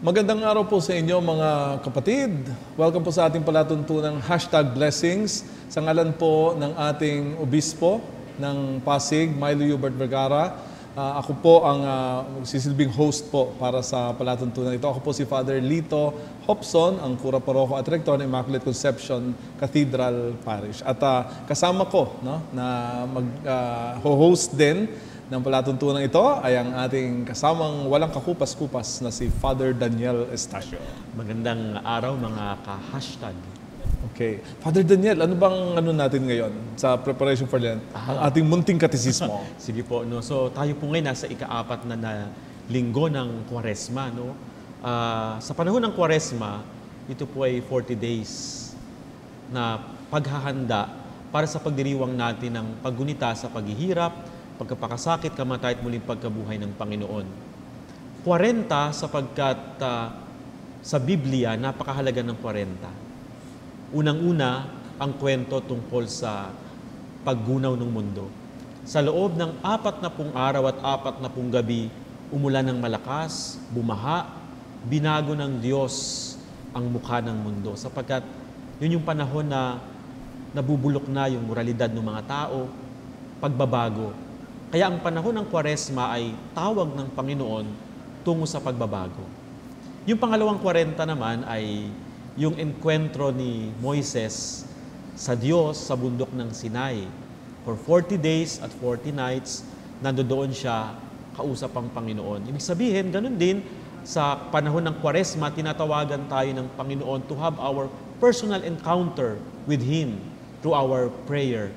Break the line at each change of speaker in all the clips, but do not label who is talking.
Magandang araw po sa inyo mga kapatid. Welcome po sa ating palatuntunang #blessings sa ngalan po ng ating obispo ng Pasig, Milo Hubert Vergara. Ako po ang magsisilbing host po para sa palatuntunan ito. Ako po si Father Lito Hopson, ang Kura Paroko at Rektor ng Immaculate Conception Cathedral Parish. At kasama ko na mag-host din ng palatuntunan ito ay ang ating kasamang walang kakupas-kupas na si Father Daniel Estacio.
Magandang araw mga ka-hashtag.
Okay. Father Daniel, ano bang natin ngayon sa preparation for Lent? Ang ating munting katisismo.
Sige po. No? So tayo po ngayon nasa ika-4 na linggo ng Kwaresma. No? Sa panahon ng Kwaresma, ito po ay 40 days na paghahanda para sa pagdiriwang natin ng paggunita sa paghihirap, pagkapakasakit, kamatayan at muling pagkabuhay ng Panginoon. 40 sapagkat sa Biblia, napakahalaga ng 40. Unang-una, ang kwento tungkol sa paggunaw ng mundo. Sa loob ng 40 araw at 40 gabi, umulan ng malakas, bumaha, binago ng Diyos ang mukha ng mundo. Sapagkat yun yung panahon na nabubulok na yung moralidad ng mga tao, pagbabago. Kaya ang panahon ng Kwaresma ay tawag ng Panginoon tungo sa pagbabago. Yung pangalawang 40 naman ay yung enkwentro ni Moises sa Diyos sa bundok ng Sinai. For 40 days at 40 nights, nandoon siya kausap ang Panginoon. Ibig sabihin, ganun din sa panahon ng Kwaresma, tinatawagan tayo ng Panginoon to have our personal encounter with Him through our prayer.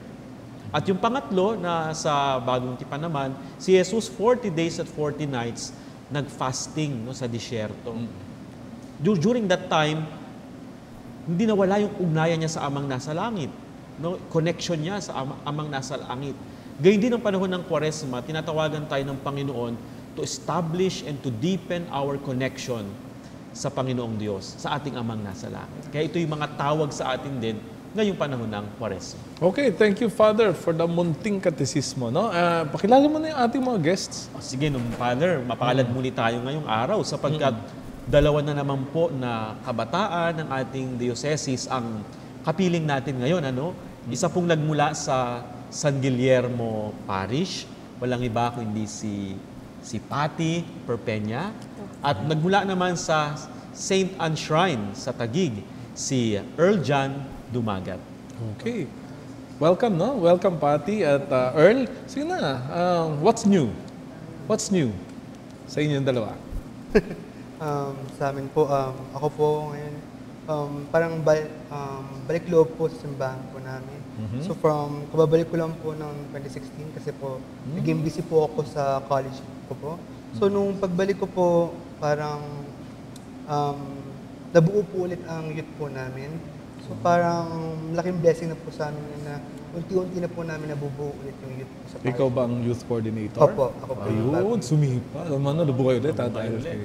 At yung pangatlo na sa Bagong Tipan naman, si Jesus 40 days at 40 nights nag-fasting sa disyerto. During that time, hindi nawala yung ugnayan niya sa Amang nasa langit. No? Connection niya sa Amang nasa langit. Gayun din ang panahon ng Kwaresma, tinatawagan tayo ng Panginoon to establish and to deepen our connection sa Panginoong Diyos, sa ating Amang nasa langit. Kaya ito yung mga tawag sa atin din ngayong panahon ng Kwaresma.
Okay, thank you Father for the munting katisismo. No? Pakilala mo na yung ating mga guests.
Sige, Father, mapalad muli tayo ngayong araw sapagkat dalawa na naman po na kabataan ng ating diocese ang kapiling natin ngayon. Isa pong nagmula sa San Guillermo Parish, walang iba kundi si Patty Perpeña, at nagmula naman sa St. Anne Shrine sa Taguig, si Earl John Dumagat.
Okay. Welcome, no? Welcome, Patty at Earl. Sige na, what's new? What's new sa inyong dalawa?
Sa amin po, ako po ngayon, parang balik loob po sa simbahan po namin. So kababalik ko lang po ng 2016 kasi po, naging busy po ako sa college ko po. So nung pagbalik ko po, parang nabuo po ulit ang youth po namin. So parang laking blessing na po sa amin na unti-unti na po namin nabubuo ulit yung youth po sa college.
Ikaw ba ang youth coordinator?
Opo, ako po.
Ayun, sumipa. Nabuo kayo ulit.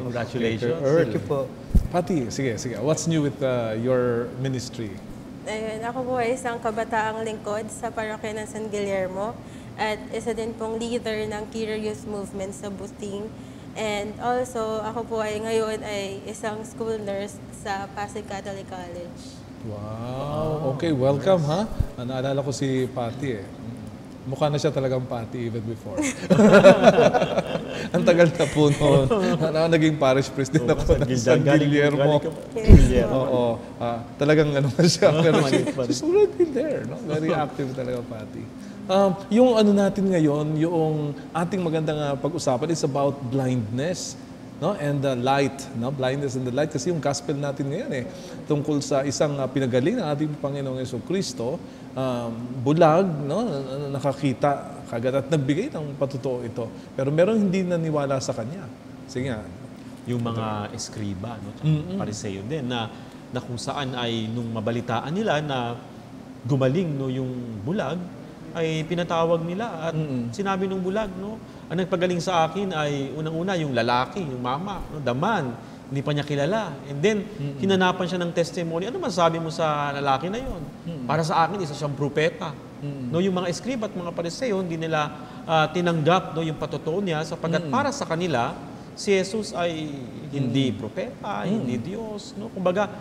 Congratulations.
Thank you po.
Patty, sige. What's new with your ministry?
Ayun, ako po ay isang kabataang lingkod sa parokya ng San Guillermo at isa din pong leader ng Kira Youth Movement sa Buting. And also, ako po ay ngayon ay isang school nurse sa Pasig Catholic College.
Wow. Okay, welcome ha. Naalala ko si Patty Mukha na siya talagang Patty even before. Ang tagal na po noon. Naging parish priest din ako ng San Guillermo. Oo. Talagang na siya. Pero she's already there. No? Very active talaga, Patty. Yung natin ngayon, yung ating magandang pag-usapan is about blindness. No? And the light, blindness and the light. Kasi yung gospel natin ngayon tungkol sa isang pinagaling ng ating Panginoong Jesucristo, bulag, nakakita kagad at nagbigay ng patotoo ito. Pero meron hindi naniwala sa kanya. Sige nga.
Yung mga eskriba, Pariseo din, na kung saan ay nung mabalitaan nila na gumaling yung bulag, ay pinatawag nila at sinabi nung bulag, ang nagpagaling sa akin ay unang-una yung lalaki, yung mama, the man, hindi pa niya kilala. And then, hinanapan siya ng testimony. Ano masasabi mo sa lalaki na yon? Para sa akin, isa siyang propeta. Yung mga escriba at mga pariseo, hindi nila tinanggap yung patotoo niya sapagkat para sa kanila, si Jesus ay hindi propeta, hindi Diyos. No? Kumbaga,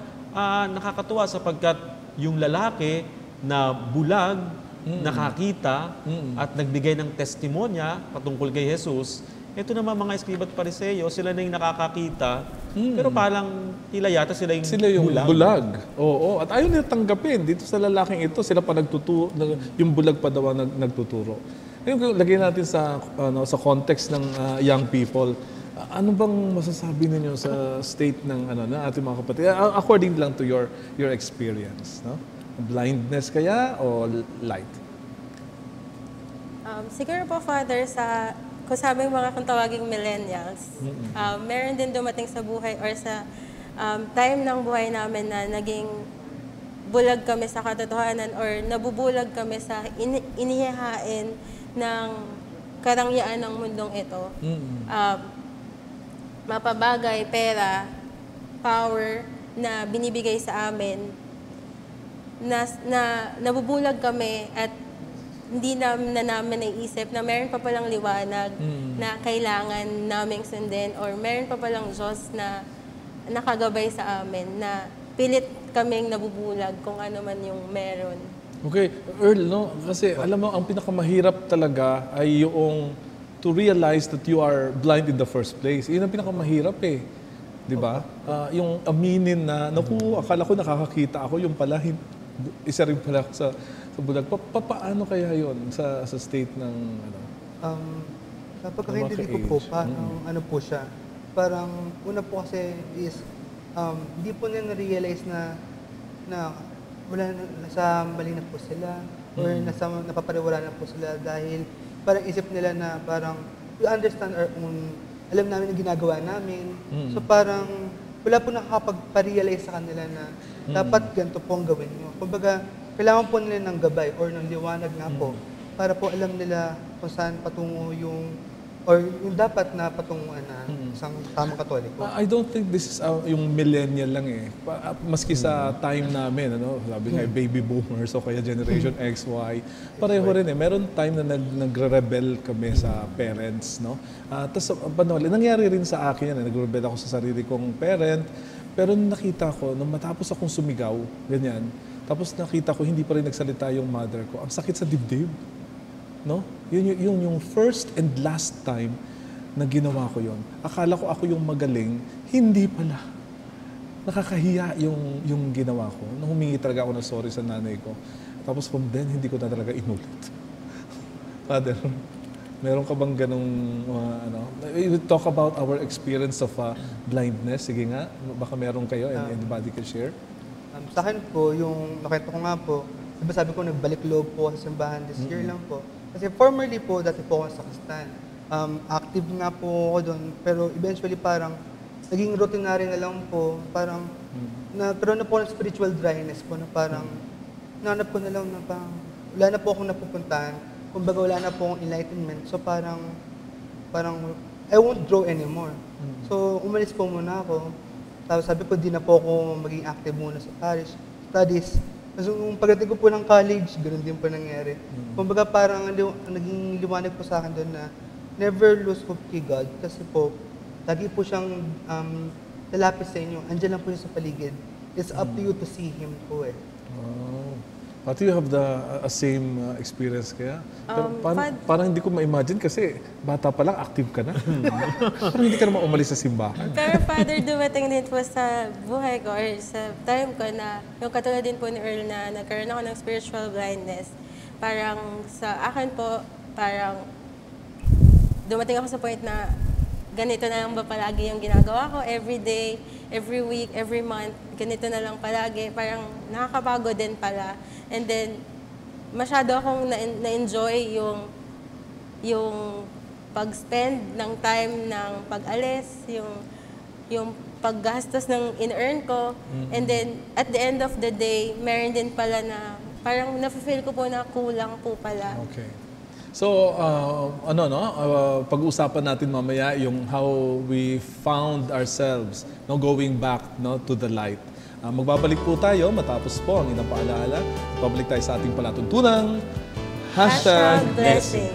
nakakatuwa sapagkat yung lalaki na bulag, nakakita, at nagbigay ng testimonya patungkol kay Jesus, ito naman mga Eskriba at Pariseo, sila na yung nakakakita, pero parang tila yata sila yung
bulag. Oo, at ayaw nila tanggapin. Dito sa lalaking ito, sila pa yung bulag pa daw ang nagtuturo. Ngayon, lagyan natin sa context ng young people. Ano bang masasabi ninyo sa state ng ating mga kapatid? According lang to your experience, no? Blindness kaya o light?
Siguro po, Father, kung sa aming mga kung tawaging millennials, meron din dumating sa buhay or sa time ng buhay namin na naging bulag kami sa katotohanan or nabubulag kami sa inihahain ng karangyaan ng mundong ito. Mapabagay, pera, power na binibigay sa amin na nabubulag kami at hindi namin naisip na meron pa palang liwanag na kailangan naming sundin or meron pa palang Diyos na nakagabay sa amin na pilit kaming nabubulag kung ano man yung meron.
Okay, Earl, no? Kasi alam mo, ang pinakamahirap talaga ay yung to realize that you are blind in the first place. Yun ang pinakamahirap eh. Di ba? Yung aminin na, naku, akala ko nakakakita ako, yung pala, isa rin pala sa bulag. Paano kaya yun sa state ng
Sa pagkakaintindi ko po, parang ano po siya, parang una po kasi is hindi po nila na-realize na wala nasa mali na po sila or napapariwala na po sila dahil parang isip nila na parang we understand our own, alam namin ang ginagawa namin. So parang wala po nakakapag-realize sa kanila na dapat ganito po ang gawin nyo. Kumbaga, kailangan po nila ng gabay or ng liwanag nga po para po alam nila kung saan patungo yung dapat na patunguan na isang tamang Katoliko.
I don't think this is yung millennial lang eh. Maski sa time namin, sabi nga baby boomers o kaya generation X, Y, pareho rin eh. Meron time na nagre-rebel kami sa parents, no? Tapos nangyari rin sa akin yan, nagre-rebel ako sa sarili kong parent, pero nakita ko, nung matapos akong sumigaw, ganyan, tapos nakita ko hindi pa rin nagsalita yung mother ko, ang sakit sa dibdib. No? Yun yung first and last time na ginawa ko yon. Akala ko ako yung magaling, hindi pala. Nakakahiya yung ginawa ko. Nung humingi talaga ako ng sorry sa nanay ko. Tapos from then, hindi ko na talaga inulit. Father, meron ka bang ganong, we talk about our experience of blindness. Sige nga, baka meron kayo and anybody can share.
Sa akin po, yung nakita ko nga po, sabi ko, nagbalik loob po sa simbahan this year lang po. Kasi formerly po, dati po ako sa Sakristan. Active nga po ako doon, pero eventually parang naging routinary na lang po. Parang nagkaroon na po ng spiritual dryness po na parang nanap ko na lang na parang wala na po akong napupuntahan. Kumbaga wala na po akong enlightenment. So parang I won't draw anymore. So umalis po muna ako. Tapos sabi ko, di na po ako maging active muna sa parish studies. Kasi nung pagdating ko po ng college, ganoon din po nangyari. Kumbaga parang naging liwanag po sa akin doon na never lose hope kay God. Kasi po, lagi po siyang lalapit sa inyo. Andiyan lang po siya sa paligid. It's up to you to see Him po eh.
Oh. Pati you have the same experience kaya? Pero parang hindi ko ma-imagine kasi bata pa lang, active ka na. Parang hindi ka naman umalis sa simbahan.
Pero Father, dumating din po sa buhay ko or sa time ko na yung katulad din po ni Earl na nagkaroon ako ng spiritual blindness. Parang sa akin po, parang dumating ako sa point na ganito na lang ba palagi yung ginagawa ko every day, every week, every month, ganito na lang palagi. Parang nakakapagod din pala. And then, masyado akong na-enjoy yung pag-spend ng time ng pag-alis, yung paggastos ng in-earn ko. And then, at the end of the day, meron din pala na parang nafe-feel ko po na kulang po pala.
Okay. So, pag-uusapan natin mamaya yung how we found ourselves going back to the light. Magbabalik po tayo matapos po ang inang paalaala. Babalik tayo sa ating palatuntunang
#blessing.